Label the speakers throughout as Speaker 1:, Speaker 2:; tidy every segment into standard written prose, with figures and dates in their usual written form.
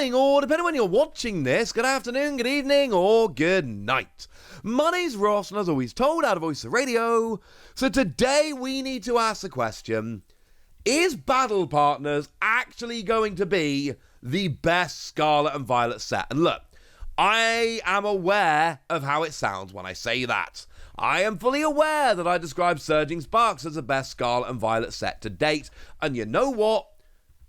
Speaker 1: morning, or depending on when you're watching this, good afternoon, good evening, or good night. My name's Ross, and as always told, out of Voice of Radio. So today we need to ask the question, is Battle Partners actually going to be the best Scarlet and Violet set? And look, I am aware of how it sounds when I say that. I am fully aware that I described Surging Sparks as the best Scarlet and Violet set to date, and you know what?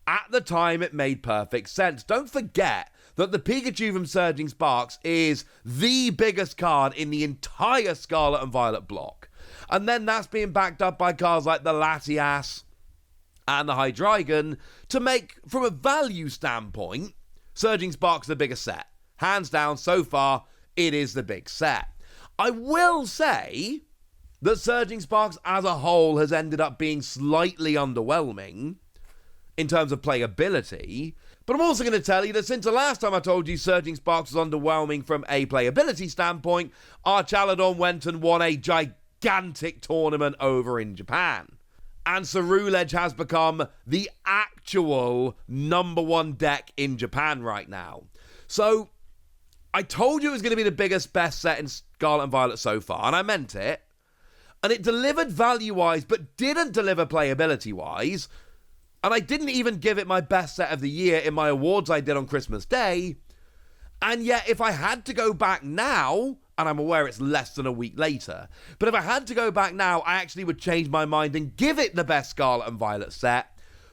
Speaker 1: At the time, it made perfect sense. Don't forget that the Pikachu from Surging Sparks is the biggest card in the entire Scarlet and Violet block. And then that's being backed up by cards like the Latias and the Hydreigon to make, from a value standpoint, Surging Sparks the biggest set. Hands down, so far, it is the big set. I will say that Surging Sparks as a whole has ended up being slightly underwhelming in terms of playability, but I'm also going to tell you that since the last time I told you Surging Sparks was underwhelming from a playability standpoint, our Chaladon went and won a gigantic tournament over in Japan. And Ceruledge has become the actual #1 deck in Japan right now. So, I told you it was going to be the biggest, best set in Scarlet and Violet so far, and I meant it. And it delivered value-wise, but didn't deliver playability-wise. And I didn't even give it my best set of the year in my awards I did on Christmas Day. And yet, if I had to go back now, and I'm aware it's less than a week later, but if I had to go back now, I actually would change my mind and give it the best Scarlet and Violet set.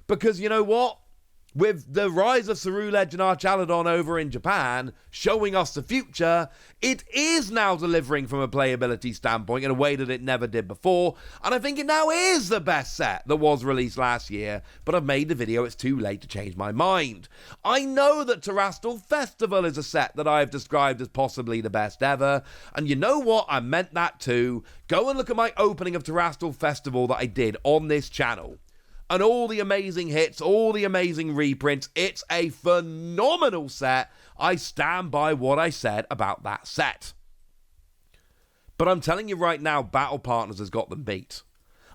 Speaker 1: Because you know what? With the rise of Ceruledge and our Chaladon over in Japan showing us the future, it is now delivering from a playability standpoint in a way that it never did before, and I think it now is the best set that was released last year, but I've made the video, it's too late to change my mind. I know that Terastal Festival is a set that I have described as possibly the best ever, and you know what? I meant that too. Go and look at my opening of Terastal Festival that I did on this channel. And all the amazing hits, all the amazing reprints. It's a phenomenal set. I stand by what I said about that set. But I'm telling you right now, Battle Partners has got them beat.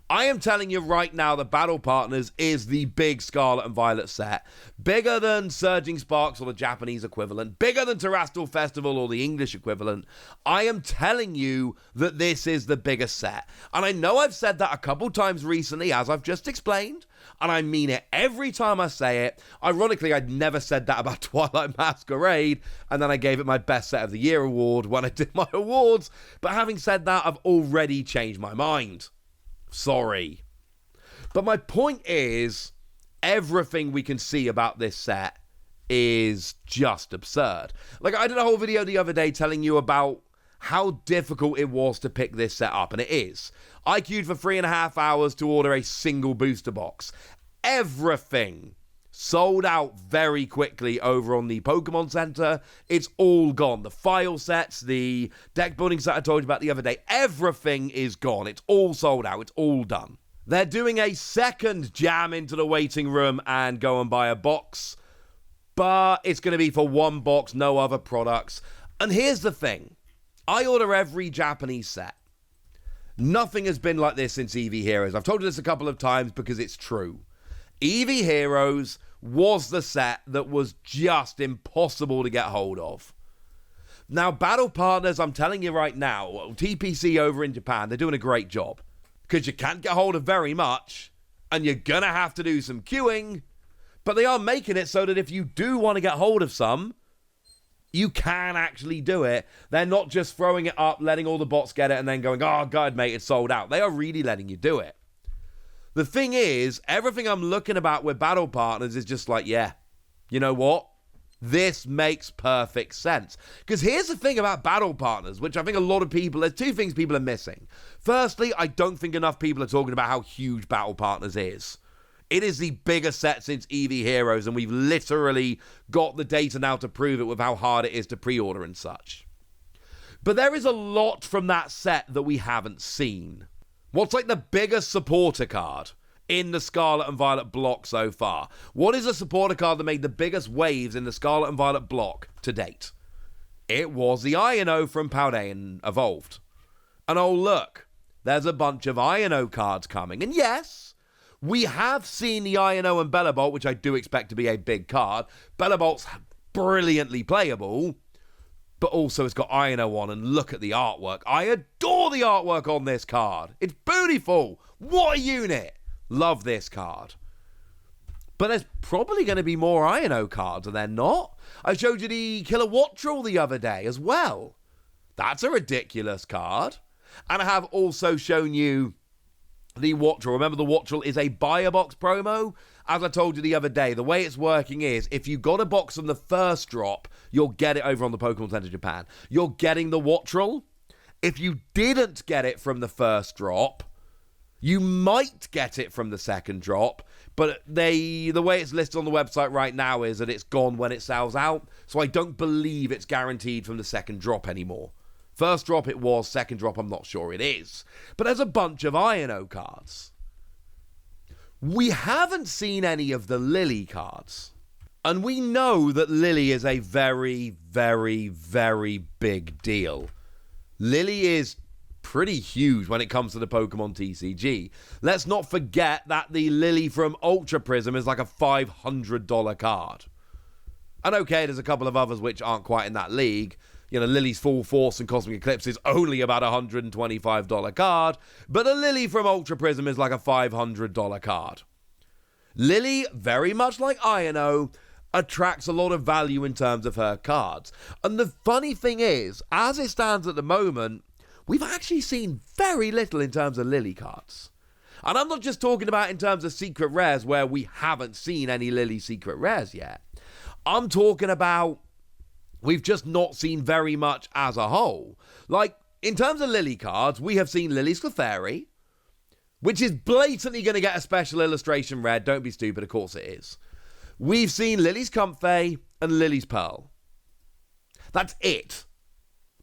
Speaker 1: I am telling you right now that Battle Partners is the big Scarlet and Violet set. Bigger than Surging Sparks or the Japanese equivalent. Bigger than Terastal Festival or the English equivalent. I am telling you that this is the biggest set. And I know I've said that a couple times recently, as I've just explained. And I mean it every time I say it. Ironically, I'd never said that about Twilight Masquerade. And then I gave it my Best Set of the Year award when I did my awards. But having said that, I've already changed my mind. Sorry. But my point is, everything we can see about this set is just absurd. Like, I did a whole video the other day telling you about how difficult it was to pick this set up, and it is. I queued for 3.5 hours to order a single booster box. Everything sold out very quickly over on the Pokemon Center. It's all gone. The file sets, the deck building set I told you about the other day, everything is gone. It's all sold out. It's all done. They're doing a second jam into the waiting room and go and buy a box, but it's going to be for one box, no other products. And here's the thing. I order every Japanese set. Nothing has been like this since Eevee Heroes. I've told you this a couple of times because it's true. Eevee Heroes was the set that was just impossible to get hold of. Now, Battle Partners, I'm telling you right now, TPC over in Japan, they're doing a great job. Because you can't get hold of very much, and you're going to have to do some queuing, but they are making it so that if you do want to get hold of some, you can actually do it. They're not just throwing it up, letting all the bots get it, and then going, oh, God, mate, it's sold out. They are really letting you do it. The thing is, everything I'm looking about with Battle Partners is just like, yeah, you know what? This makes perfect sense. Because here's the thing about Battle Partners, which I think a lot of people, there's two things people are missing. Firstly, I don't think enough people are talking about how huge Battle Partners is. It is the biggest set since Eevee Heroes, and we've literally got the data now to prove it with how hard it is to pre-order and such. But there is a lot from that set that we haven't seen. What's like the biggest supporter card in the Scarlet and Violet block so far? What is a supporter card that made the biggest waves in the Scarlet and Violet block to date? It was the Io from Paldean Evolved. And oh look, there's a bunch of Io cards coming. And yes, we have seen the Io and Bellabolt, which I do expect to be a big card. Bellabolt's brilliantly playable, but also it's got Ino on, and look at the artwork. I adore the artwork on this card. It's beautiful. What a unit. Love this card. But there's probably going to be more Ino cards, are there not? I showed you the Killer Wattrel the other day as well. That's a ridiculous card. And I have also shown you the Wattrel. Remember, the Wattrel is a buy-a-box promo. As I told you the other day, the way it's working is, if you got a box from the first drop, you'll get it over on the Pokemon Center Japan. You're getting the Wattrel. If you didn't get it from the first drop, you might get it from the second drop, but the way it's listed on the website right now is that it's gone when it sells out, so I don't believe it's guaranteed from the second drop anymore. First drop it was, second drop I'm not sure it is. But there's a bunch of Ino cards. We haven't seen any of the Lillie cards. And we know that Lillie is a very, very, very big deal. Lillie is pretty huge when it comes to the Pokemon TCG. Let's not forget that the Lillie from Ultra Prism is like a $500 card. And okay, there's a couple of others which aren't quite in that league. You know, Lillie's Full Force and Cosmic Eclipse is only about a $125 card, but a Lillie from Ultra Prism is like a $500 card. Lillie, very much like Ino, attracts a lot of value in terms of her cards. And the funny thing is, as it stands at the moment, we've actually seen very little in terms of Lillie cards. And I'm not just talking about in terms of secret rares where we haven't seen any Lillie secret rares yet. I'm talking about we've just not seen very much as a whole. Like, in terms of Lillie cards, we have seen Lillie's Clefairy, which is blatantly going to get a special illustration rare. Don't be stupid, of course it is. We've seen Lillie's Comfey and Lillie's Pearl. That's it.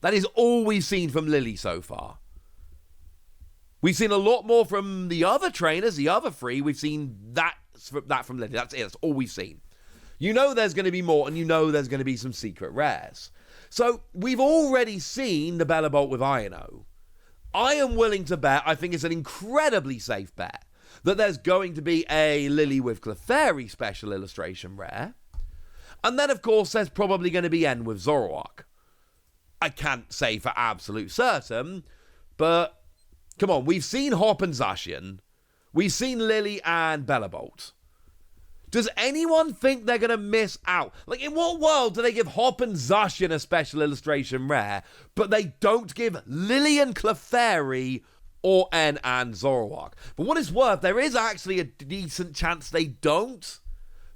Speaker 1: That is all we've seen from Lillie so far. We've seen a lot more from the other trainers, the other three. We've seen that from Lillie. That's it. That's all we've seen. You know there's going to be more, and you know there's going to be some secret rares. So we've already seen the Bellabolt with Ino. I am willing to bet, I think it's an incredibly safe bet, that there's going to be a Lillie with Clefairy special illustration rare. And then, of course, there's probably going to be N with Zoroark. I can't say for absolute certain, but come on, we've seen Hop and Zacian. We've seen Lillie and Bellabolt. Does anyone think they're going to miss out? Like, in what world do they give Hop and Zacian a special illustration rare, but they don't give Lillie and Clefairy or N and Zoroark? For what it's worth, there is actually a decent chance they don't,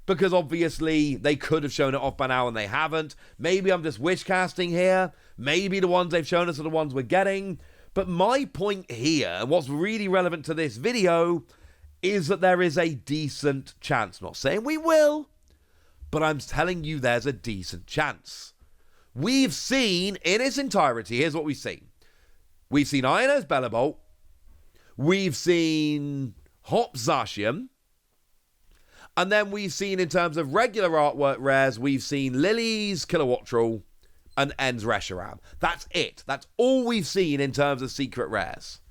Speaker 1: because obviously they could have shown it off by now and they haven't. Maybe I'm just wish casting here. Maybe the ones they've shown us are the ones we're getting. But my point here, and what's really relevant to this video, is that there is a decent chance. Not saying we will, but I'm telling you there's a decent chance. We've seen, in its entirety, here's what we've seen. We've seen Ino's Bellabolt. We've seen Hop Zacian. And then we've seen, in terms of regular artwork rares, we've seen Lillie's Killer Wattrel and N's Reshiram. That's it. That's all we've seen in terms of secret rares.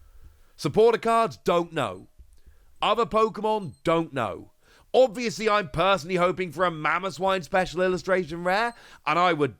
Speaker 1: Supporter cards, don't know. Other Pokemon, don't know. Obviously, I'm personally hoping for a Mamoswine special illustration rare, and I would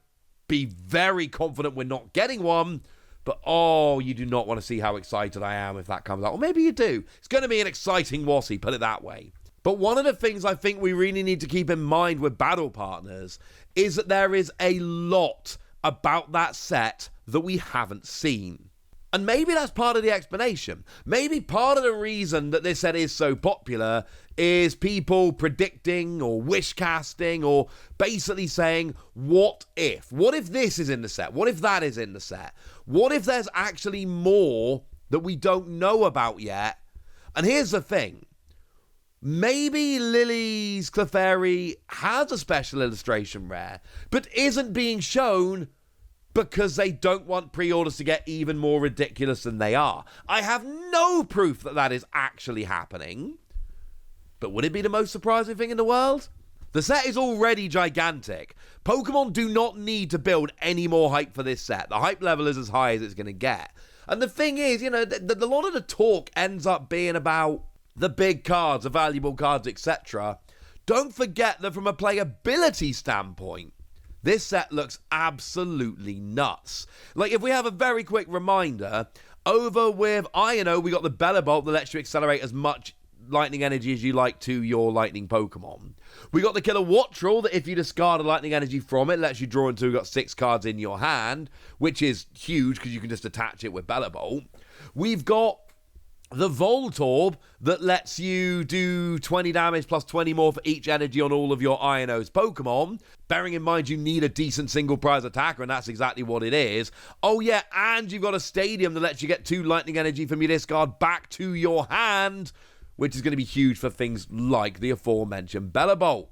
Speaker 1: be very confident we're not getting one, but oh, you do not want to see how excited I am if that comes out. Or maybe you do. It's going to be an exciting Wassy, put it that way. But one of the things I think we really need to keep in mind with battle partners is that there is a lot about that set that we haven't seen. And maybe that's part of the explanation. Maybe part of the reason that this set is so popular is people predicting or wish casting or basically saying, what if? What if this is in the set? What if that is in the set? What if there's actually more that we don't know about yet? And here's the thing. Maybe Lillie's Clefairy has a special illustration rare, but isn't being shown because they don't want pre-orders to get even more ridiculous than they are. I have no proof that that is actually happening. But would it be the most surprising thing in the world? The set is already gigantic. Pokemon do not need to build any more hype for this set. The hype level is as high as it's going to get. And the thing is, you know, a lot of the talk ends up being about the big cards, the valuable cards, etc. Don't forget that from a playability standpoint, This set looks absolutely nuts. Like, if we have a very quick reminder, over with Ino, we got the Bellibolt that lets you accelerate as much lightning energy as you like to your lightning Pokemon. We got the Killer Wattrel that if you discard a lightning energy from it, lets you draw until you've got 6 cards in your hand, which is huge because you can just attach it with Bellibolt. We've got the Voltorb that lets you do 20 damage plus 20 more for each energy on all of your Iono's Pokemon. Bearing in mind you need a decent single prize attacker, and that's exactly what it is. Oh yeah, and you've got a Stadium that lets you get 2 lightning energy from your discard back to your hand, which is going to be huge for things like the aforementioned Bellibolt.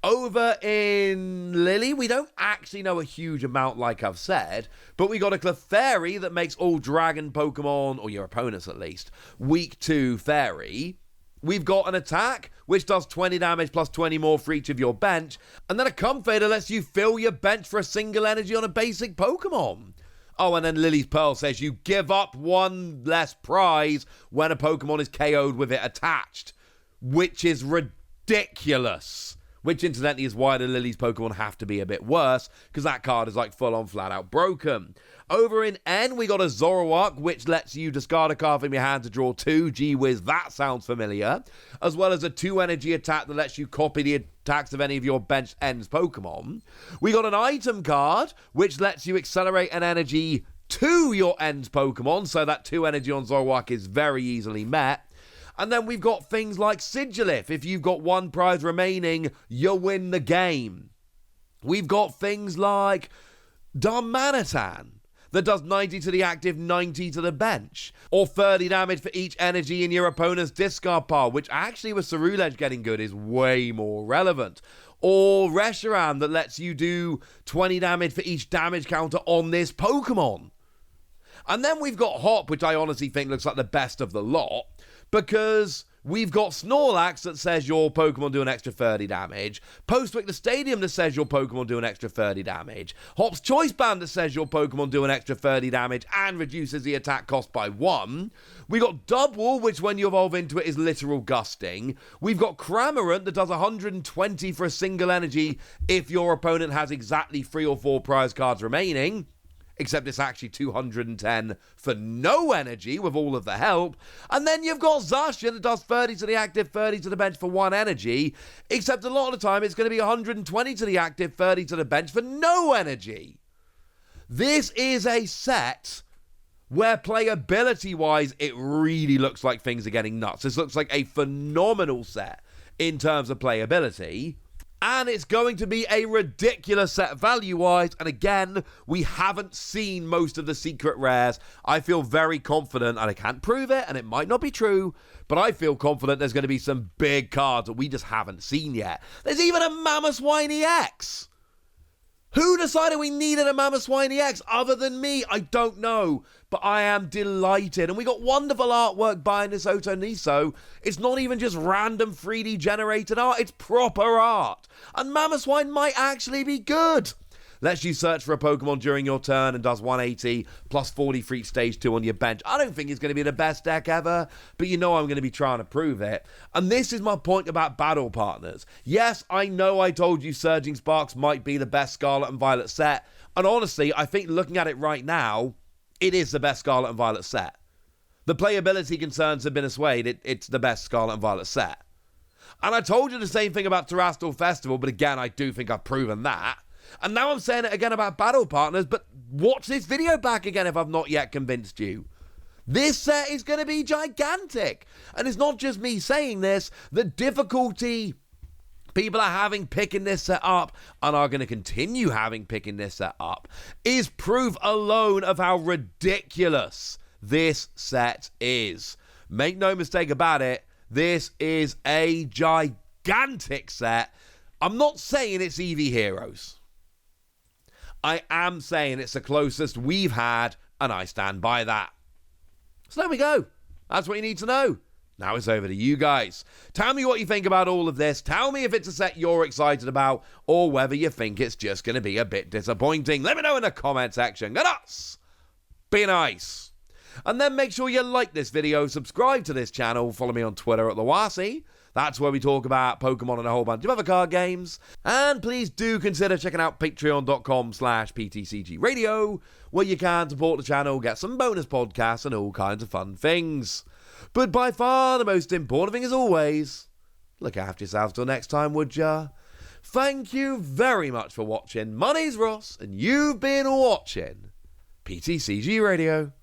Speaker 1: Over in Lillie, we don't actually know a huge amount, like I've said, but we got a Clefairy that makes all dragon Pokemon, or your opponents at least, weak to Fairy. We've got an attack, which does 20 damage plus 20 more for each of your bench, and then a Comfort that lets you fill your bench for a single energy on a basic Pokemon. Oh, and then Lily's Pearl says you give up 1 less prize when a Pokemon is KO'd with it attached, which is ridiculous. Which, incidentally, is why the Lily's Pokemon have to be a bit worse, because that card is, like, full-on, flat-out broken. Over in N, we got a Zoroark, which lets you discard a card from your hand to draw 2. Gee whiz, that sounds familiar. As well as a 2-energy attack that lets you copy the attacks of any of your bench N's Pokemon. We got an item card, which lets you accelerate an energy to your N's Pokemon, so that 2 energy on Zoroark is very easily met. And then we've got things like Sigilif. If you've got 1 prize remaining, you win the game. We've got things like Darmanitan that does 90 to the active, 90 to the bench. Or 30 damage for each energy in your opponent's discard pile, which actually with Ceruledge getting good is way more relevant. Or Reshiram that lets you do 20 damage for each damage counter on this Pokemon. And then we've got Hop, which I honestly think looks like the best of the lot, because we've got Snorlax that says your Pokemon do an extra 30 damage, Postwick the Stadium that says your Pokemon do an extra 30 damage, Hop's Choice Band that says your Pokemon do an extra 30 damage and reduces the attack cost by 1. We got Dubwool, which when you evolve into it is literal gusting. We've got Cramorant that does 120 for a single energy if your opponent has exactly 3 or 4 prize cards remaining. Except it's actually 210 for no energy with all of the help. And then you've got Zacian that does 30 to the active, 30 to the bench for 1 energy. Except a lot of the time it's going to be 120 to the active, 30 to the bench for no energy. This is a set where playability-wise it really looks like things are getting nuts. This looks like a phenomenal set in terms of playability. And it's going to be a ridiculous set value-wise. And again, we haven't seen most of the secret rares. I feel very confident, and I can't prove it, and it might not be true, but I feel confident there's going to be some big cards that we just haven't seen yet. There's even a Mamoswine EX. Who decided we needed a Mamoswine EX other than me? I don't know, but I am delighted. And we got wonderful artwork by Nisoto Niso. It's not even just random 3D generated art, it's proper art. And Mamoswine might actually be good. Lets you search for a Pokemon during your turn and does 180 plus 40 for each stage 2 on your bench. I don't think it's going to be the best deck ever, but you know I'm going to be trying to prove it. And this is my point about battle partners. Yes, I know I told you Surging Sparks might be the best Scarlet and Violet set, and honestly, I think looking at it right now, it is the best Scarlet and Violet set. The playability concerns have been assuaged. It's the best Scarlet and Violet set. And I told you the same thing about Terrestrial Festival, but again, I do think I've proven that. And now I'm saying it again about battle partners, but watch this video back again if I've not yet convinced you. This set is going to be gigantic. And it's not just me saying this. The difficulty people are having picking this set up, and are going to continue having picking this set up, is proof alone of how ridiculous this set is. Make no mistake about it, this is a gigantic set. I'm not saying it's Eevee Heroes. I am saying it's the closest we've had, and I stand by that. So there we go. That's what you need to know. Now it's over to you guys. Tell me what you think about all of this. Tell me if it's a set you're excited about, or whether you think it's just going to be a bit disappointing. Let me know in the comment section. Get us! Be nice. And then make sure you like this video, subscribe to this channel, follow me on Twitter at Lawasi. That's where we talk about Pokemon and a whole bunch of other card games. And please do consider checking out patreon.com/PTCG Radio, where you can support the channel, get some bonus podcasts and all kinds of fun things. But by far the most important thing, as always, look after yourselves till next time, would ya? Thank you very much for watching. My name's Ross, and you've been watching PTCG Radio.